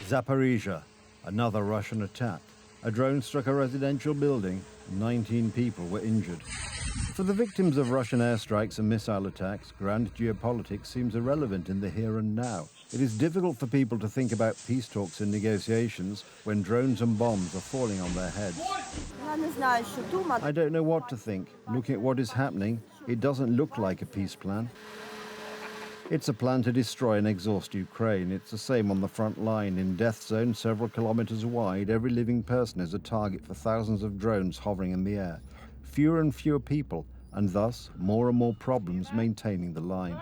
Zaporizhia, another Russian attack. A drone struck a residential building. 19 people were injured. For the victims of Russian airstrikes and missile attacks, grand geopolitics seems irrelevant in the here and now. It is difficult for people to think about peace talks and negotiations when drones and bombs are falling on their heads. I don't know what to think. Looking at what is happening, it doesn't look like a peace plan. It's a plan to destroy and exhaust Ukraine. It's the same on the front line. In death zones several kilometers wide, every living person is a target for thousands of drones hovering in the air. Fewer and fewer people, and thus more and more problems maintaining the line.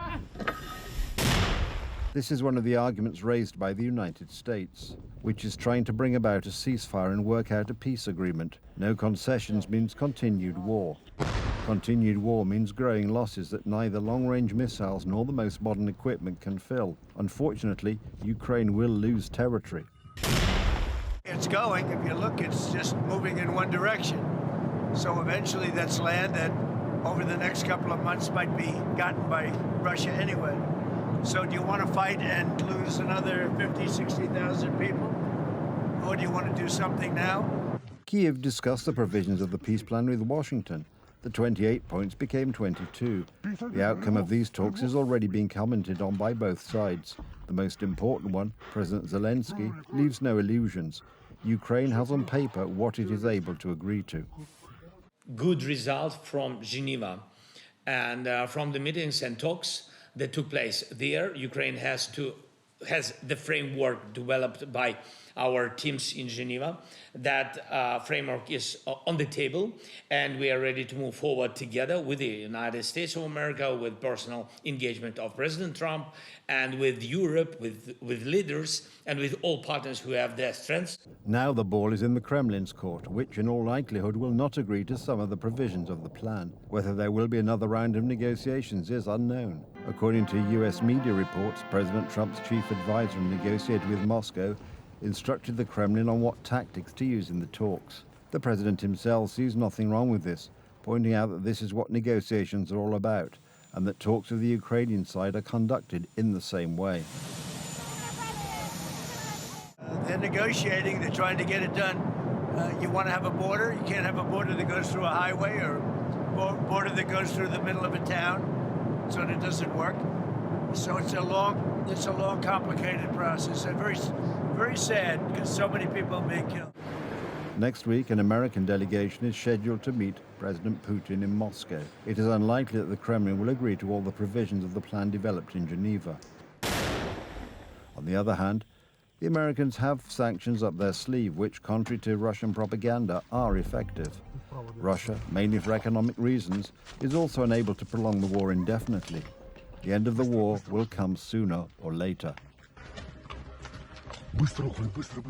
This is one of the arguments raised by the United States, which is trying to bring about a ceasefire and work out a peace agreement. No concessions means continued war. Continued war means growing losses that neither long-range missiles nor the most modern equipment can fill. Unfortunately, Ukraine will lose territory. It's going, if you look, it's just moving in one direction. So eventually that's land that over the next couple of months might be gotten by Russia anyway. So do you want to fight and lose another 50, 60,000 people? Or do you want to do something now? Kyiv discussed the provisions of the peace plan with Washington. The 28 points became 22. The outcome of these talks is already being commented on by both sides. The most important one, President Zelensky, leaves no illusions. Ukraine has on paper what it is able to agree to. Good result from Geneva and from the meetings and talks that took place there. Ukraine has the framework developed by our teams in Geneva. That framework is on the table, and we are ready to move forward together with the United States of America, with personal engagement of President Trump, and with Europe, with leaders, and with all partners who have their strengths. Now the ball is in the Kremlin's court, which in all likelihood will not agree to some of the provisions of the plan. Whether there will be another round of negotiations is unknown. According to US media reports, President Trump's chief advisor who negotiated with Moscow instructed the Kremlin on what tactics to use in the talks. The president himself sees nothing wrong with this, pointing out that this is what negotiations are all about, and that talks with the Ukrainian side are conducted in the same way. They're negotiating, they're trying to get it done. You want to have a border, you can't have a border that goes through a highway or a border that goes through the middle of a town, so that doesn't work. So it's a long, complicated process, and very sad because so many people have been killed. Next week, an American delegation is scheduled to meet President Putin in Moscow. It is unlikely that the Kremlin will agree to all the provisions of the plan developed in Geneva. On the other hand, the Americans have sanctions up their sleeve which, contrary to Russian propaganda, are effective. Russia, mainly for economic reasons, is also unable to prolong the war indefinitely. The end of the war will come sooner or later. Быстро, быстро.